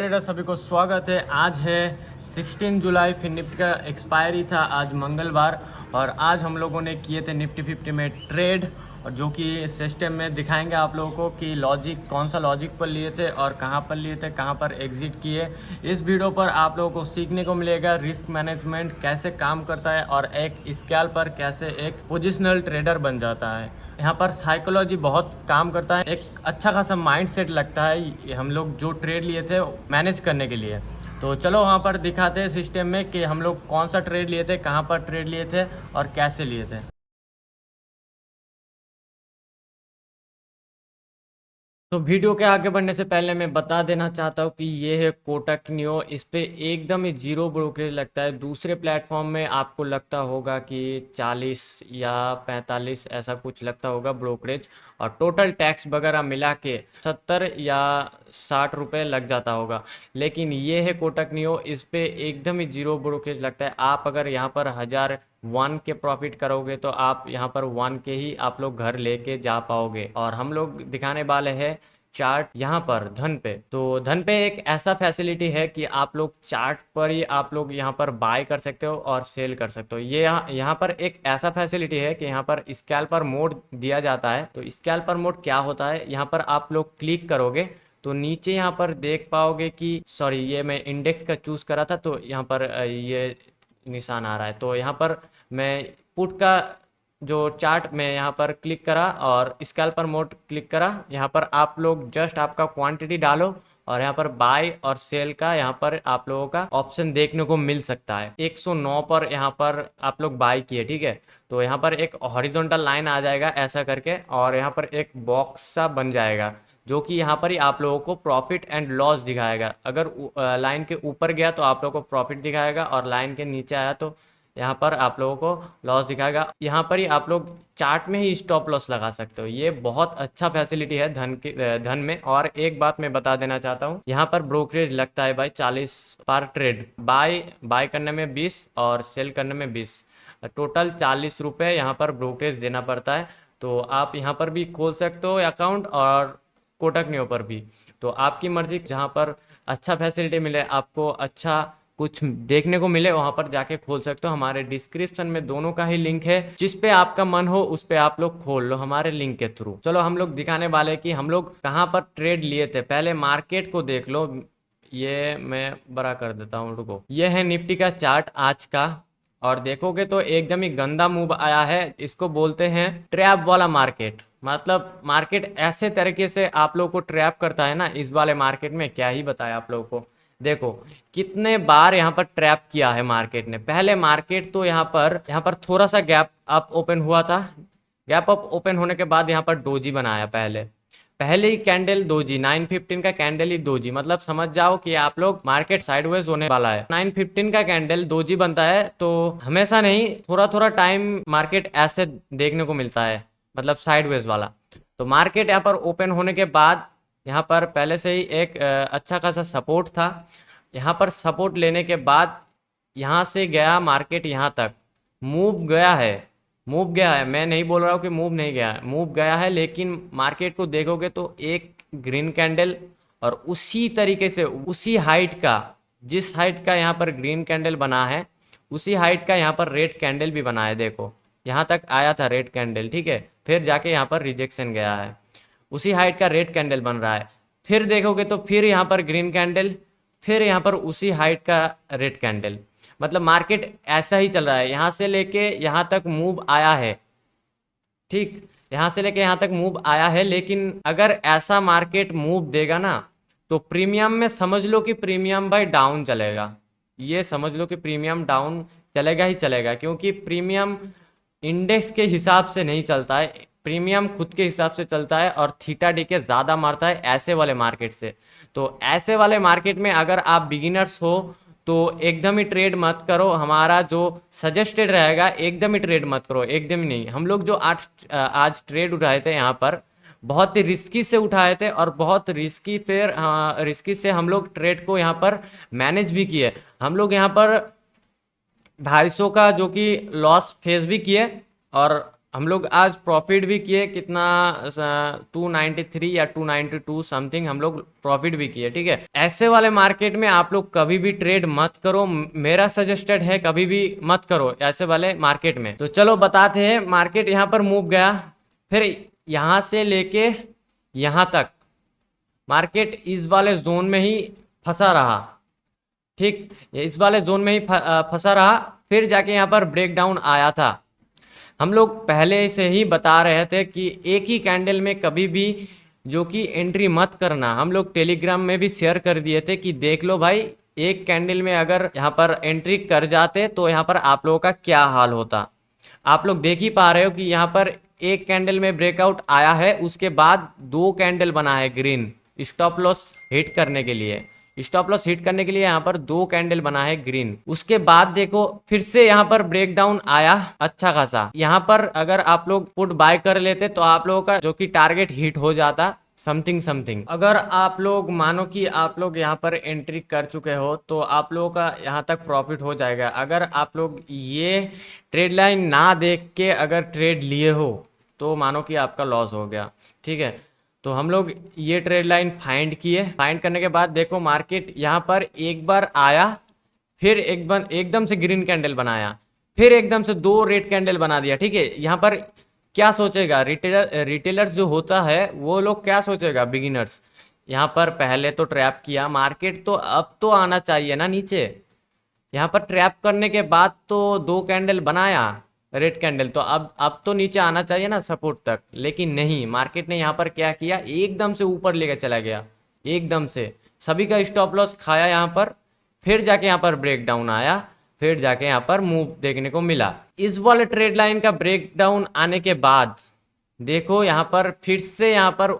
Trader सभी को स्वागत है। आज है 16 जुलाई, फिर निफ्टी का एक्सपायरी था आज मंगलवार और आज हम लोगों ने किए थे निफ्टी 50 में ट्रेड, और जो कि सिस्टम में दिखाएंगे आप लोगों को कि लॉजिक कौन सा लॉजिक पर लिए थे और कहां पर लिए थे, कहां पर एग्जिट किए। इस वीडियो पर आप लोगों को सीखने को मिलेगा रिस्क मैनेजमेंट कैसे काम करता है और एक स्केल पर कैसे एक पोजिशनल ट्रेडर बन जाता है। यहाँ पर साइकोलॉजी बहुत काम करता है, एक अच्छा खासा माइंड सेट लगता है हम लोग जो ट्रेड लिए थे मैनेज करने के लिए। तो चलो वहाँ पर दिखाते हैं सिस्टम में कि हम लोग कौन सा ट्रेड लिए थे, कहाँ पर ट्रेड लिए थे और कैसे लिए थे। तो वीडियो के आगे बढ़ने से पहले मैं बता देना चाहता हूँ कि ये है कोटक नियो। इस पे एकदम ही जीरो ब्रोकरेज लगता है। दूसरे प्लेटफॉर्म में आपको लगता होगा कि 40 या 45 ऐसा कुछ लगता होगा ब्रोकरेज, और टोटल टैक्स वगैरह मिला के 70 या 60 रुपये लग जाता होगा। लेकिन ये है कोटक नियो, इस पे एकदम ही जीरो ब्रोकरेज लगता है। आप अगर यहाँ पर 1001 के प्रॉफिट करोगे तो आप यहाँ पर 1 के ही आप लोग घर लेके जा पाओगे। और हम लोग दिखाने वाले हैं चार्ट यहाँ पर धन पे। तो धन पे एक ऐसा फैसिलिटी है कि आप लोग चार्ट पर ही आप लोग यहाँ पर बाय कर सकते हो और सेल कर सकते हो। ये यहाँ पर एक ऐसा फैसिलिटी है कि यहाँ पर स्कैल्पर मोड दिया जाता है। तो स्कैल्पर मोड क्या होता है, यहाँ पर आप लोग क्लिक करोगे तो नीचे यहाँ पर देख पाओगे कि सॉरी, ये मैं इंडेक्स का चूज करा था तो यहाँ पर ये निशान आ रहा है। तो यहाँ पर मैं पुट का जो चार्ट में यहाँ पर क्लिक करा और स्कैल्पर मोड क्लिक करा। यहाँ पर आप लोग जस्ट आपका क्वांटिटी डालो और यहाँ पर बाय और सेल का यहाँ पर आप लोगों का ऑप्शन देखने को मिल सकता है। 109 पर यहाँ पर आप लोग बाय किए, ठीक है। तो यहाँ पर एक हॉरिजॉन्टल लाइन आ जाएगा ऐसा करके, और यहाँ पर एक बॉक्स सा बन जाएगा जो कि यहाँ पर ही आप लोगों को प्रॉफिट एंड लॉस दिखाएगा। अगर लाइन के ऊपर गया तो आप लोगों को प्रॉफिट दिखाएगा, और लाइन के नीचे आया तो यहाँ पर आप लोगों को लॉस दिखाएगा। यहाँ पर ही आप लोग चार्ट में ही स्टॉप लॉस लगा सकते हो। ये बहुत अच्छा फैसिलिटी है धन में। और एक बात मैं बता देना चाहता हूँ, यहाँ पर ब्रोकरेज लगता है भाई 40 पर ट्रेड। बाय करने में 20 और सेल करने में 20, टोटल 40 रुपये यहाँ पर ब्रोकरेज देना पड़ता है। तो आप यहाँ पर भी खोल सकते हो अकाउंट और कोटक नियो पर भी। तो आपकी मर्जी, जहाँ पर अच्छा फैसिलिटी मिले, आपको अच्छा कुछ देखने को मिले, वहां पर जाके खोल सकते हो। हमारे डिस्क्रिप्शन में दोनों का ही लिंक है, जिस पे आपका मन हो उस पे आप लोग खोल लो हमारे लिंक के थ्रू। चलो हम लोग दिखाने वाले कि हम लोग कहाँ पर ट्रेड लिए थे। पहले मार्केट को देख लो, ये मैं बड़ा कर देता हूँ, रुको। ये है निफ्टी का चार्ट आज का, और देखोगे तो एकदम ही गंदा मूव आया है। इसको बोलते हैं ट्रैप वाला मार्केट। मतलब मार्केट ऐसे तरीके से आप लोगों को ट्रैप करता है ना, इस वाले मार्केट में क्या ही बताया आप लोगों को। देखो कितने बार यहाँ पर ट्रैप किया है मार्केट ने। पहले मार्केट तो यहाँ पर थोड़ा सा गैप अप ओपन हुआ था। गैप अप ओपन होने के बाद यहाँ पर डोजी बनाया। पहले ही कैंडल डोजी, 915 का कैंडल ही डोजी। मतलब समझ जाओ कि आप लोग मार्केट साइडवेज होने वाला है। 915 का कैंडल डोजी बनता है तो हमेशा नहीं, थोड़ा थोड़ा टाइम मार्केट ऐसे देखने को मिलता है, मतलब साइडवेज वाला। तो मार्केट यहाँ पर ओपन होने के बाद यहाँ पर पहले से ही एक अच्छा खासा सपोर्ट था। यहाँ पर सपोर्ट लेने के बाद यहाँ से गया मार्केट, यहाँ तक मूव गया है। मैं नहीं बोल रहा हूँ कि मूव नहीं गया है, मूव गया है। लेकिन मार्केट को देखोगे तो एक ग्रीन कैंडल, और उसी तरीके से उसी हाइट का, जिस हाइट का यहाँ पर ग्रीन कैंडल बना है, उसी हाइट का यहाँ पर रेड कैंडल भी बना है। देखो यहाँ तक आया था रेड कैंडल, ठीक है। फिर जाके यहाँ पर रिजेक्शन गया है, उसी हाइट का रेड कैंडल बन रहा है। फिर देखोगे तो फिर यहाँ पर ग्रीन कैंडल, फिर यहाँ पर उसी हाइट का रेड कैंडल। मतलब मार्केट ऐसा ही चल रहा है। यहाँ से लेके यहाँ तक मूव आया है, ठीक, यहाँ से लेके यहाँ तक मूव आया है। लेकिन अगर ऐसा मार्केट मूव देगा ना, तो प्रीमियम में समझ लो कि प्रीमियम भाई डाउन चलेगा। ये समझ लो कि प्रीमियम डाउन चलेगा ही चलेगा, क्योंकि प्रीमियम इंडेक्स के हिसाब से नहीं चलता है, प्रीमियम खुद के हिसाब से चलता है, और थीटा डी के ज़्यादा मारता है ऐसे वाले मार्केट से। तो ऐसे वाले मार्केट में अगर आप बिगिनर्स हो तो एकदम ही ट्रेड मत करो। हमारा जो सजेस्टेड रहेगा, एकदम ही ट्रेड मत करो, एकदम ही नहीं। हम लोग जो आज ट्रेड उठाए थे यहाँ पर, बहुत ही रिस्की से उठाए थे, और बहुत रिस्की फिर रिस्की से हम लोग ट्रेड को यहाँ पर मैनेज भी किए। हम लोग यहाँ पर 250 का जो कि लॉस फेस भी किए, और हम लोग आज प्रॉफिट भी किए कितना, 293 या 292 समथिंग हम लोग प्रॉफिट भी किए। ठीक है, ऐसे वाले मार्केट में आप लोग कभी भी ट्रेड मत करो, मेरा सजेस्टेड है कभी भी मत करो ऐसे वाले मार्केट में। तो चलो बताते हैं, मार्केट यहाँ पर मूव गया, फिर यहाँ से लेके यहाँ तक मार्केट इस वाले जोन में ही फंसा रहा। ठीक, इस वाले जोन में ही फंसा रहा, फिर जाके यहाँ पर ब्रेक डाउन आया था। हम लोग पहले से ही बता रहे थे कि एक ही कैंडल में कभी भी जो कि एंट्री मत करना। हम लोग टेलीग्राम में भी शेयर कर दिए थे कि देख लो भाई, एक कैंडल में अगर यहाँ पर एंट्री कर जाते तो यहाँ पर आप लोगों का क्या हाल होता। आप लोग देख ही पा रहे हो कि यहाँ पर एक कैंडल में ब्रेकआउट आया है, उसके बाद दो कैंडल बना है ग्रीन, स्टॉप लॉस हिट करने के लिए। स्टॉप लॉस हिट करने के लिए यहाँ पर दो कैंडल बना है ग्रीन। उसके बाद देखो फिर से यहाँ पर ब्रेक डाउन आया अच्छा खासा। यहाँ पर अगर आप लोग पुट बाय कर लेते तो आप लोगों का जो कि टारगेट हिट हो जाता समथिंग समथिंग। अगर आप लोग मानो कि आप लोग यहाँ पर एंट्री कर चुके हो तो आप लोगों का यहाँ तक प्रॉफिट हो जाएगा। अगर आप लोग ये ट्रेड लाइन ना देख के अगर ट्रेड लिए हो तो मानो कि आपका लॉस हो गया। ठीक है, तो हम लोग ये ट्रेड लाइन फाइंड किए, फाइंड करने के बाद देखो मार्केट यहाँ पर एक बार आया, फिर एकदम से ग्रीन कैंडल बनाया, फिर एकदम से दो रेड कैंडल बना दिया। ठीक है, यहाँ पर क्या सोचेगा रिटेलर्स जो होता है वो लोग क्या सोचेगा, बिगिनर्स यहाँ पर पहले तो ट्रैप किया मार्केट, तो अब तो आना चाहिए ना नीचे। यहाँ पर ट्रैप करने के बाद तो दो कैंडल बनाया रेड कैंडल, तो अब तो नीचे आना चाहिए ना सपोर्ट तक, लेकिन नहीं, मार्केट ने यहाँ पर क्या किया, एकदम से ऊपर लेकर चला गया, एकदम से सभी का स्टॉप लॉस खाया यहाँ पर, फिर जाके यहाँ पर ब्रेक डाउन आया, फिर जाके यहाँ पर मूव देखने को मिला। इस वाले ट्रेड लाइन का ब्रेक डाउन आने के बाद देखो यहाँ पर फिर से यहाँ पर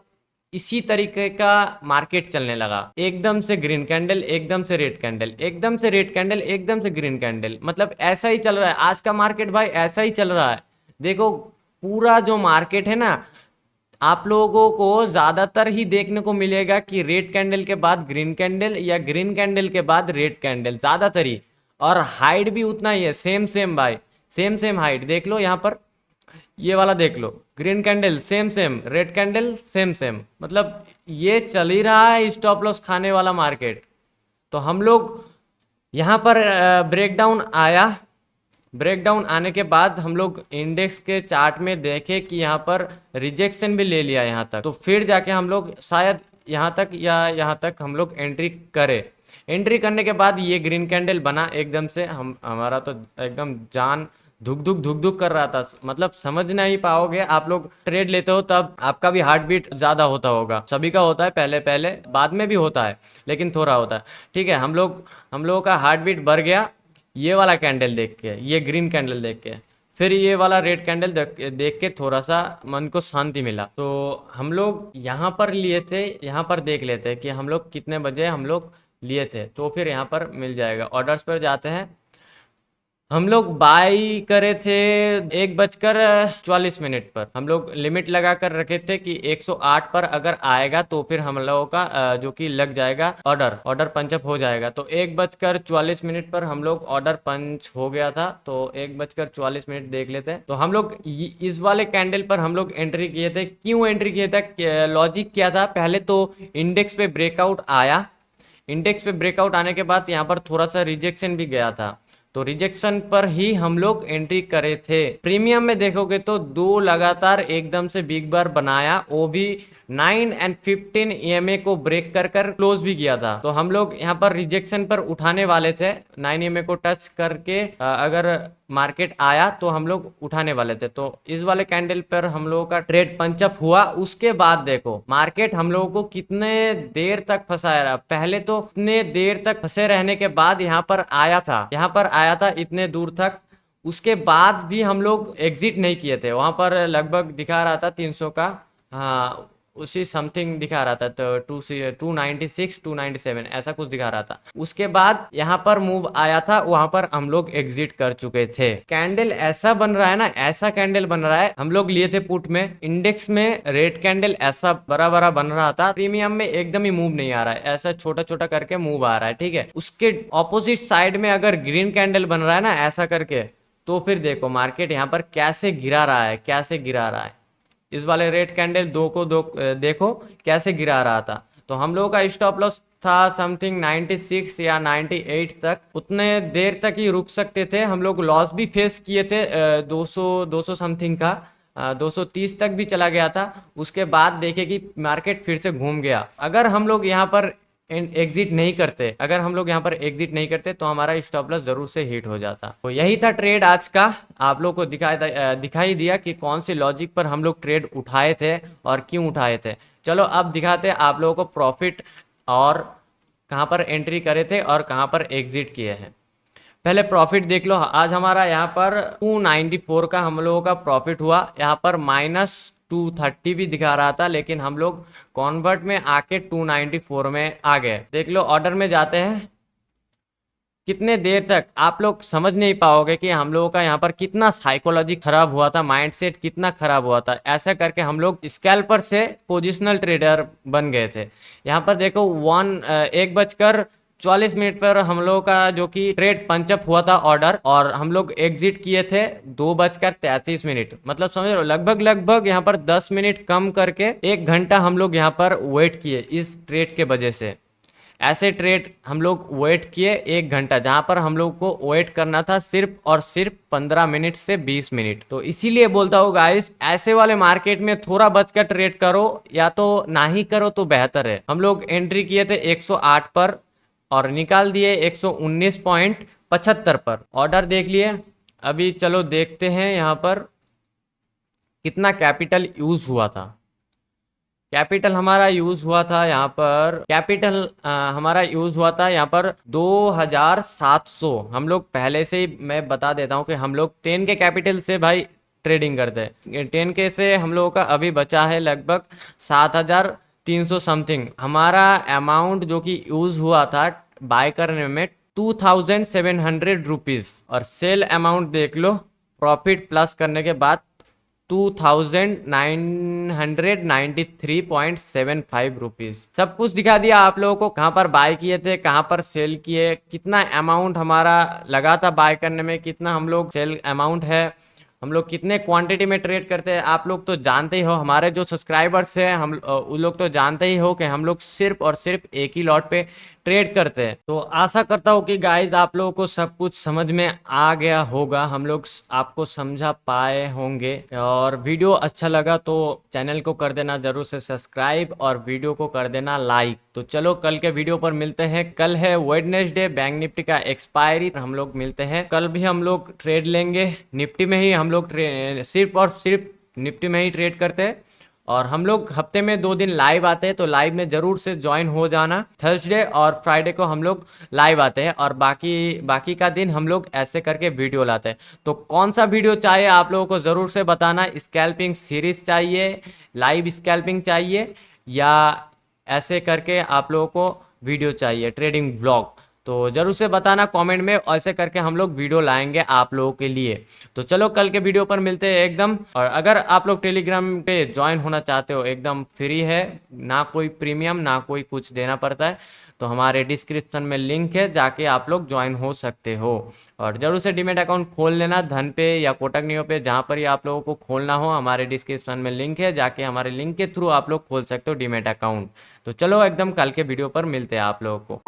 इसी तरीके का मार्केट चलने लगा, एकदम से ग्रीन कैंडल, एकदम से रेड कैंडल, एकदम से रेड कैंडल, एकदम से ग्रीन कैंडल, मतलब ऐसा ही चल रहा है आज का मार्केट भाई, ऐसा ही चल रहा है। देखो पूरा जो मार्केट है ना, आप लोगों को ज्यादातर ही देखने को मिलेगा कि रेड कैंडल के बाद ग्रीन कैंडल या ग्रीन कैंडल के बाद रेड कैंडल ज्यादातर ही, और हाइट भी उतना ही है, सेम सेम भाई, सेम सेम हाइट। देख लो यहाँ पर ये वाला देख लो, green candle same same, red candle same same, मतलब ये चल ही रहा है स्टॉप लॉस खाने वाला मार्केट। तो हम लोग यहाँ पर ब्रेकडाउन आया, ब्रेकडाउन आने के बाद हम लोग इंडेक्स के चार्ट में देखे कि यहाँ पर रिजेक्शन भी ले लिया यहाँ तक, तो फिर जाके हम लोग शायद यहाँ तक या यहाँ तक हम लोग एंट्री करें। एंट्री करने के बाद ये ग्रीन कैंडल बना एकदम से, हमारा तो एकदम जान धुक धुक कर रहा था, मतलब समझ नहीं पाओगे, आप लोग ट्रेड लेते हो तब आपका भी हार्ट बीट ज्यादा होता होगा, सभी का होता है, पहले पहले बाद में भी होता है लेकिन थोड़ा होता है। ठीक है, हम लोगों का हार्ट बीट बढ़ गया ये वाला कैंडल देख के, ये ग्रीन कैंडल देख के, फिर ये वाला रेड कैंडल देख के थोड़ा सा मन को शांति मिला। तो हम लोग यहाँ पर लिए थे, यहाँ पर देख लेते हैं कि हम लोग कितने बजे हम लोग लिए थे, तो फिर यहाँ पर मिल जाएगा। ऑर्डर्स पर जाते हैं, हम लोग बाई करे थे 1:44 पर, हम लोग लिमिट लगा कर रखे थे कि 108 पर अगर आएगा तो फिर हम लोगों का जो कि लग जाएगा ऑर्डर पंचअप हो जाएगा। तो 1:44 पर हम लोग ऑर्डर पंच हो गया था, तो 1:44 देख लेते हैं। तो हम लोग इस वाले कैंडल पर हम लोग एंट्री किए थे। क्यों एंट्री किए थे, लॉजिक क्या था, पहले तो इंडेक्स पे ब्रेकआउट आया, इंडेक्स पे ब्रेकआउट आने के बाद यहाँ पर थोड़ा सा रिजेक्शन भी गया था, तो रिजेक्शन पर ही हम लोग एंट्री करे थे। प्रीमियम में देखोगे तो दो लगातार एकदम से बिग बार बनाया, वो भी 9 और 15 EMA को ब्रेक कर क्लोज भी किया था। तो हम लोग यहाँ पर रिजेक्शन पर उठाने वाले थे, 9 EMA को टच करके अगर मार्केट आया तो हम लोग उठाने वाले थे। तो इस वाले कैंडल पर हम लोगों का ट्रेड पंचअप हुआ। उसके बाद देखो मार्केट हम लोगों को कितने देर तक फंसाया रहा, पहले तो इतने देर तक फंसे रहने के बाद यहाँ पर आया था इतने दूर तक, उसके बाद भी हम लोग एग्जिट नहीं किए थे। वहां पर लगभग दिखा रहा था 300 का, हाँ उसी समथिंग दिखा रहा था, तो 296 297 ऐसा कुछ दिखा रहा था। उसके बाद यहाँ पर मूव आया था, वहां पर हम लोग एग्जिट कर चुके थे। कैंडल ऐसा बन रहा है ना, ऐसा कैंडल बन रहा है, हम लोग लिए थे पुट में, इंडेक्स में रेड कैंडल ऐसा बड़ा बड़ा बन रहा था, प्रीमियम में एकदम ही मूव नहीं आ रहा है, ऐसा छोटा छोटा करके मूव आ रहा है। ठीक है, उसके ऑपोजिट साइड में अगर ग्रीन कैंडल बन रहा है ना ऐसा करके, तो फिर देखो मार्केट यहाँ पर कैसे गिरा रहा है, कैसे गिरा रहा है। इस वाले रेड कैंडल दो को दो देखो कैसे गिरा रहा था। तो हम लोगों का स्टॉप लॉस था समथिंग 96 या 98 तक, उतने देर तक ही रुक सकते थे हम लोग। लॉस भी फेस किए थे 200 समथिंग का, 230 तक भी चला गया था। उसके बाद देखे कि मार्केट फिर से घूम गया। अगर हम लोग यहाँ पर एग्जिट नहीं करते, अगर हम लोग यहाँ पर एग्जिट नहीं करते तो हमारा स्टॉप लॉस जरूर से हिट हो जाता। तो यही था ट्रेड आज का। आप लोग को दिखाई दिया कि कौन से लॉजिक पर हम लोग ट्रेड उठाए थे और क्यों उठाए थे। चलो अब दिखाते हैं आप लोगों को प्रॉफिट और कहाँ पर एंट्री करे थे और कहाँ पर एग्जिट किए हैं। पहले प्रॉफिट देख लो। आज हमारा यहाँ पर 294 का हम लोगों का प्रॉफिट हुआ। यहाँ पर -230 भी दिखा रहा था, लेकिन हम लोग कॉन्वर्ट में आके 294 में आ गए। देख लो ऑर्डर में जाते हैं। कितने देर तक आप लोग समझ नहीं पाओगे कि हम लोगों का यहाँ पर कितना साइकोलॉजी खराब हुआ था, माइंडसेट कितना खराब हुआ था। ऐसा करके हम लोग स्कैल्पर से पोजिशनल ट्रेडर बन गए थे। यहाँ पर देखो 1:44 पर हम लोगों का जो कि ट्रेड पंचअप हुआ था ऑर्डर, और हम लोग एग्जिट किए थे 2:33। मतलब समझ लो लगभग लगभग यहाँ पर 10 मिनट कम करके 1 घंटा हम लोग यहाँ पर वेट किए इस ट्रेड के वजह से। ऐसे ट्रेड हम लोग वेट किए 1 घंटा, जहां पर हम लोग को वेट करना था सिर्फ और सिर्फ 15 मिनट से 20 मिनट। तो इसीलिए बोलता हूँ गाइस, ऐसे वाले मार्केट में थोड़ा बच कर ट्रेड करो, या तो ना ही करो तो बेहतर है। हम लोग एंट्री किए थे 108 पर और निकाल दिए 119.75 पर। ऑर्डर देख लिए। अभी चलो देखते हैं यहाँ पर कितना कैपिटल यूज हुआ था। कैपिटल हमारा यूज हुआ था यहाँ पर, हमारा यूज हुआ था यहाँ पर 2700। हम लोग पहले से ही मैं बता देता हूँ कि हम लोग 10 के कैपिटल से भाई ट्रेडिंग करते हैं। 10 के से हम लोगों का अभी बचा है लगभग 7300 समथिंग। हमारा अमाउंट जो कि यूज हुआ था बाय करने में 2700 रुपीज, और सेल अमाउंट देख लो प्रॉफिट प्लस करने के बाद 2993.75 रुपीज। सब कुछ दिखा दिया आप लोगों को, कहाँ पर बाय किए थे, कहाँ पर सेल किए, कितना अमाउंट हमारा लगा था बाय करने में, कितना हम लोग सेल अमाउंट है, हम लोग कितने क्वांटिटी में ट्रेड करते हैं। आप लोग तो जानते ही हो, हमारे जो सब्सक्राइबर्स हैं हम उन लोग तो जानते ही हो कि हम लोग सिर्फ और सिर्फ एक ही लॉट पे ट्रेड करते हैं। तो आशा करता हूँ कि गाइज आप लोगों को सब कुछ समझ में आ गया होगा, हम लोग आपको समझा पाए होंगे। और वीडियो अच्छा लगा तो चैनल को कर देना जरूर से सब्सक्राइब और वीडियो को कर देना लाइक। तो चलो कल के वीडियो पर मिलते हैं। कल है वेडनेसडे, बैंक निफ्टी का एक्सपायरी, हम लोग मिलते हैं कल भी। हम लोग ट्रेड लेंगे निफ्टी में ही, हम लोग सिर्फ और सिर्फ निफ्टी में ही ट्रेड करते हैं। और हम लोग हफ्ते में 2 दिन लाइव आते हैं, तो लाइव में जरूर से ज्वाइन हो जाना। थर्सडे और फ्राइडे को हम लोग लाइव आते हैं, और बाकी का दिन हम लोग ऐसे करके वीडियो लाते हैं। तो कौन सा वीडियो चाहिए आप लोगों को ज़रूर से बताना। स्कैल्पिंग सीरीज चाहिए, लाइव स्कैल्पिंग चाहिए, या ऐसे करके आप लोगों को वीडियो चाहिए ट्रेडिंग ब्लॉग, तो जरूर से बताना कमेंट में। ऐसे करके हम लोग वीडियो लाएंगे आप लोगों के लिए। तो चलो कल के वीडियो पर मिलते हैं एकदम। और अगर आप लोग टेलीग्राम पे ज्वाइन होना चाहते हो, एकदम फ्री है, ना कोई प्रीमियम ना कोई कुछ देना पड़ता है, तो हमारे डिस्क्रिप्शन में लिंक है, जाके आप लोग ज्वाइन हो सकते हो। और जरूर से डीमेट अकाउंट खोल लेना, धन पे या कोटक नियो पे, जहाँ पर ही आप लोगों को खोलना हो, हमारे डिस्क्रिप्शन में लिंक है, जाके हमारे लिंक के थ्रू आप लोग खोल सकते हो डीमेट अकाउंट। तो चलो एकदम कल के वीडियो पर मिलते हैं आप लोगों को।